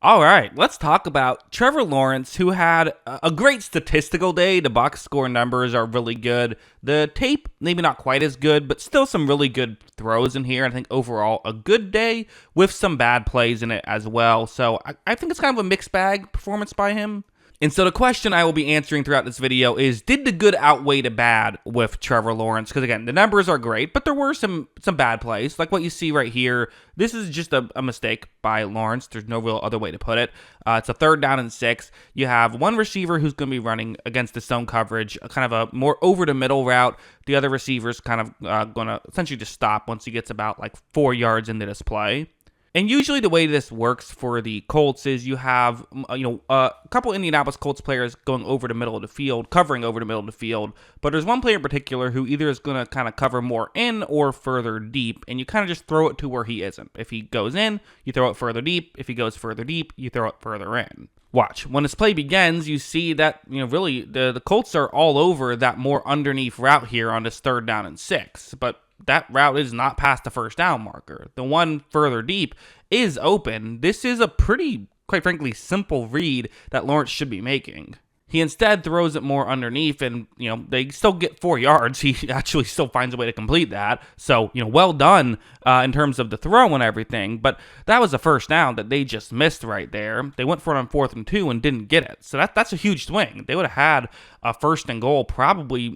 All right, let's talk about Trevor Lawrence, who had a great statistical day. The box score numbers are really good. The tape, maybe not quite as good, but still some really good throws in here. I think overall a good day with some bad plays in it as well. So I think it's kind of a mixed bag performance by him. And so the question I will be answering throughout this video is, did the good outweigh the bad with Trevor Lawrence? Because again, the numbers are great, but there were some bad plays, like what you see right here. This is just a mistake by Lawrence. There's no real other way to put it. It's a 3rd down and 6. You have one receiver who's going to be running against the zone coverage, kind of a more over-the-middle route. The other receiver's kind of going to essentially just stop once he gets about like 4 yards into this play. And usually the way this works for the Colts is you have, a couple Indianapolis Colts players going over the middle of the field, covering over the middle of the field. But there's one player in particular who either is going to kind of cover more in or further deep, and you kind of just throw it to where he isn't. If he goes in, you throw it further deep. If he goes further deep, you throw it further in. Watch. When this play begins, you see that, really the Colts are all over that more underneath route here on this 3rd down and 6. But that route is not past the 1st down marker. The one further deep is open. This is a pretty, quite frankly, simple read that Lawrence should be making. He instead throws it more underneath, and, they still get 4 yards. He actually still finds a way to complete that. So, well done in terms of the throw and everything. But that was a 1st down that they just missed right there. They went for it on 4th and 2 and didn't get it. So that's a huge swing. They would have had a 1st and goal probably,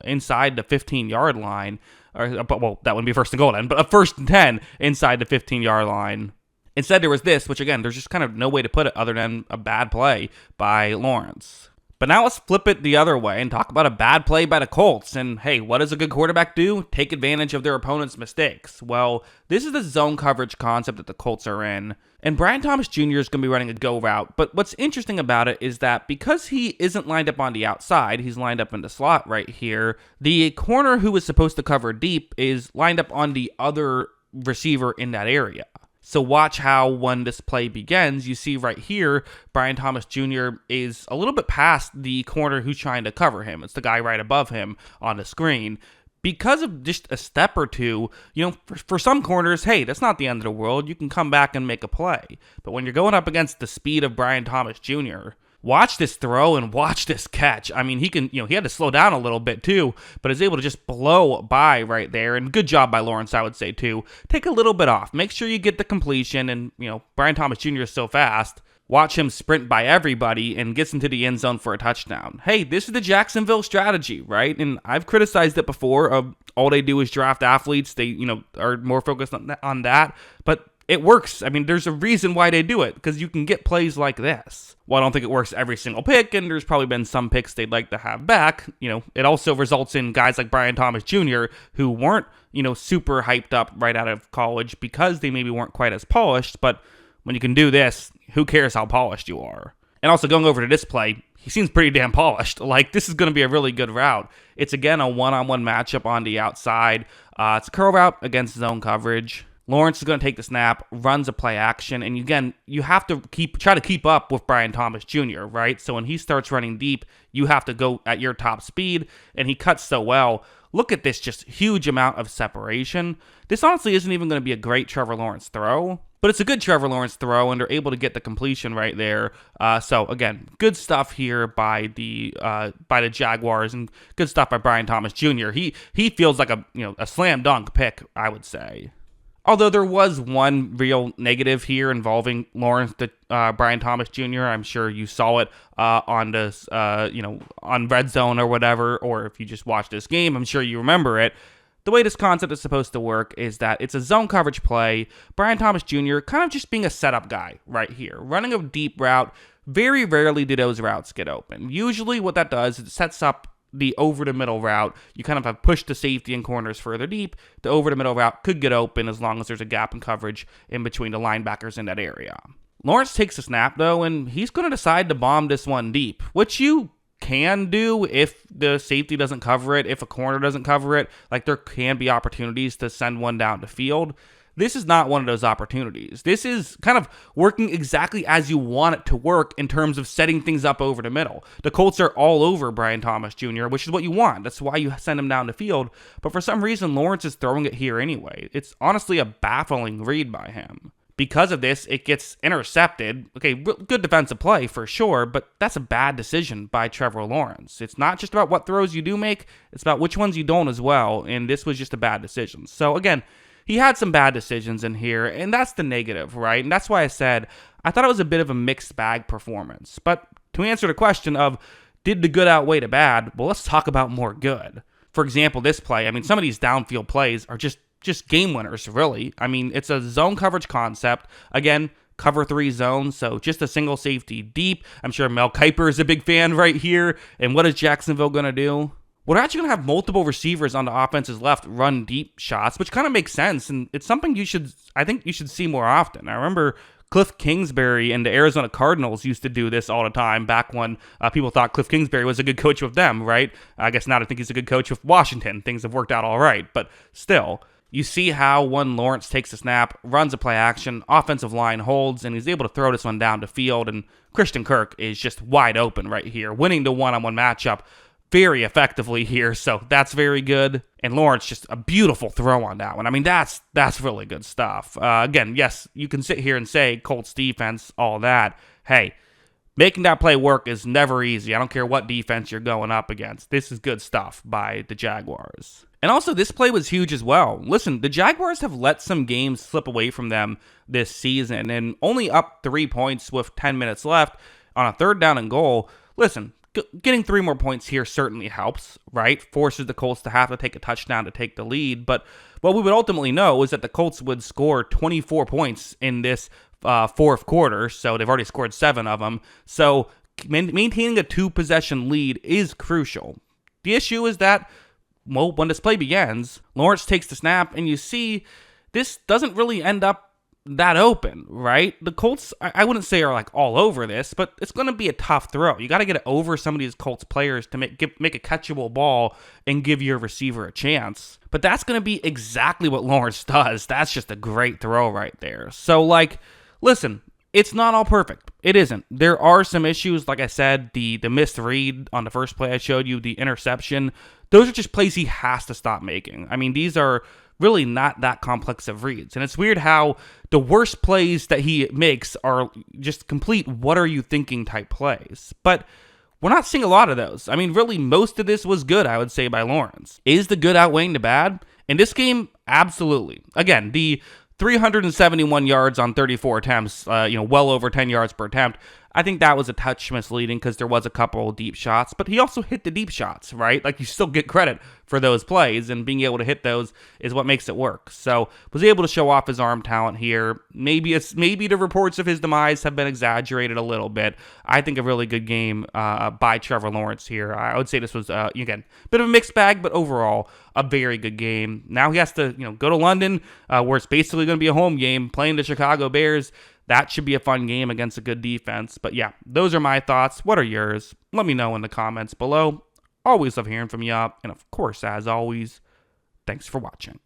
inside the 15-yard line. Well, that wouldn't be 1st and goal then, but a 1st and 10 inside the 15-yard line. Instead, there was this, which again, there's just kind of no way to put it other than a bad play by Lawrence. But now let's flip it the other way and talk about a bad play by the Colts. And hey, what does a good quarterback do? Take advantage of their opponent's mistakes. Well, this is the zone coverage concept that the Colts are in. And Brian Thomas Jr. is going to be running a go route. But what's interesting about it is that because he isn't lined up on the outside, he's lined up in the slot right here, the corner who is supposed to cover deep is lined up on the other receiver in that area. So watch how when this play begins, you see right here, Brian Thomas Jr. is a little bit past the corner who's trying to cover him. It's the guy right above him on the screen. Because of just a step or two, for some corners, hey, that's not the end of the world. You can come back and make a play. But when you're going up against the speed of Brian Thomas Jr., watch this throw and watch this catch. I mean, he had to slow down a little bit too, but is able to just blow by right there. And good job by Lawrence, I would say too. Take a little bit off. Make sure you get the completion. And, Brian Thomas Jr. is so fast. Watch him sprint by everybody and gets into the end zone for a touchdown. Hey, this is the Jacksonville strategy, right? And I've criticized it before. All they do is draft athletes. They, are more focused on that. But it works. I mean, there's a reason why they do it, because you can get plays like this. Well, I don't think it works every single pick, and there's probably been some picks they'd like to have back. It also results in guys like Brian Thomas Jr. who weren't, super hyped up right out of college because they maybe weren't quite as polished. But when you can do this, who cares how polished you are? And also going over to this play, he seems pretty damn polished. Like, this is going to be a really good route. It's, again, a one-on-one matchup on the outside. It's a curl route against zone coverage. Lawrence is going to take the snap, runs a play action, and again, you have to try to keep up with Brian Thomas Jr., right? So when he starts running deep, you have to go at your top speed, and he cuts so well. Look at this just huge amount of separation. This honestly isn't even going to be a great Trevor Lawrence throw, but it's a good Trevor Lawrence throw, and they're able to get the completion right there. So again, good stuff here by the Jaguars, and good stuff by Brian Thomas Jr. He feels like a slam dunk pick, I would say. Although there was one real negative here involving Lawrence, Brian Thomas Jr. I'm sure you saw it on this, on Red Zone or whatever, or if you just watched this game, I'm sure you remember it. The way this concept is supposed to work is that it's a zone coverage play. Brian Thomas Jr. kind of just being a setup guy right here, running a deep route. Very rarely do those routes get open. Usually what that does is it sets up the over-the-middle route. You kind of have pushed the safety and corners further deep. The over-the-middle route could get open as long as there's a gap in coverage in between the linebackers in that area. Lawrence takes a snap, though, and he's going to decide to bomb this one deep, which you can do if the safety doesn't cover it, if a corner doesn't cover it. Like, there can be opportunities to send one down the field. This is not one of those opportunities. This is kind of working exactly as you want it to work in terms of setting things up over the middle. The Colts are all over Brian Thomas Jr., which is what you want. That's why you send him down the field. But for some reason, Lawrence is throwing it here anyway. It's honestly a baffling read by him. Because of this, it gets intercepted. Okay, good defensive play for sure, but that's a bad decision by Trevor Lawrence. It's not just about what throws you do make, it's about which ones you don't as well, and this was just a bad decision. So again, he had some bad decisions in here, and that's the negative, right? And that's why I said I thought it was a bit of a mixed bag performance. But to answer the question of, did the good outweigh the bad? Well, let's talk about more good. For example, this play, I mean, some of these downfield plays are just game winners, really. I mean, it's a zone coverage concept. Again, cover 3 zone, so just a single safety deep. I'm sure Mel Kiper is a big fan right here. And what is Jacksonville going to do? We're actually going to have multiple receivers on the offense's left run deep shots, which kind of makes sense, and it's something I think you should see more often. I remember Cliff Kingsbury and the Arizona Cardinals used to do this all the time back when people thought Cliff Kingsbury was a good coach with them, right? I guess now I think he's a good coach with Washington. Things have worked out all right, but still. You see how when Lawrence takes a snap, runs a play action, offensive line holds, and he's able to throw this one down the field, and Christian Kirk is just wide open right here, winning the one-on-one matchup very effectively here, so that's very good. And Lawrence, just a beautiful throw on that one. I mean, that's really good stuff. Again, yes, you can sit here and say Colts defense, all that. Hey, making that play work is never easy. I don't care what defense you're going up against. This is good stuff by the Jaguars. And also, this play was huge as well. Listen, the Jaguars have let some games slip away from them this season, and only up 3 points with 10 minutes left on a 3rd down and goal. Listen, getting 3 more points here certainly helps, right? Forces the Colts to have to take a touchdown to take the lead. But what we would ultimately know is that the Colts would score 24 points in this 4th quarter, so they've already scored 7 of them. So maintaining a 2-possession lead is crucial. The issue is that, well, when this play begins, Lawrence takes the snap, and you see this doesn't really end up that open, right? The Colts, I wouldn't say are like all over this, but it's going to be a tough throw. You got to get it over some of these Colts players to make a catchable ball and give your receiver a chance. But that's going to be exactly what Lawrence does. That's just a great throw right there. So, like, listen, it's not all perfect. It isn't. There are some issues, like I said, the missed read on the first play I showed you, the interception. Those are just plays he has to stop making. I mean, these are really not that complex of reads. And it's weird how the worst plays that he makes are just complete what are you thinking type plays. But we're not seeing a lot of those. I mean, really, most of this was good, I would say, by Lawrence. Is the good outweighing the bad? In this game, absolutely. Again, the 371 yards on 34 attempts, well over 10 yards per attempt. I think that was a touch misleading because there was a couple of deep shots, but he also hit the deep shots, right? Like, you still get credit for those plays, and being able to hit those is what makes it work. So, was able to show off his arm talent here. Maybe the reports of his demise have been exaggerated a little bit. I think a really good game by Trevor Lawrence here. I would say this was, again, a bit of a mixed bag, but overall, a very good game. Now he has to, go to London, where it's basically going to be a home game, playing the Chicago Bears. That should be a fun game against a good defense. But yeah, those are my thoughts. What are yours? Let me know in the comments below. Always love hearing from you. And of course, as always, thanks for watching.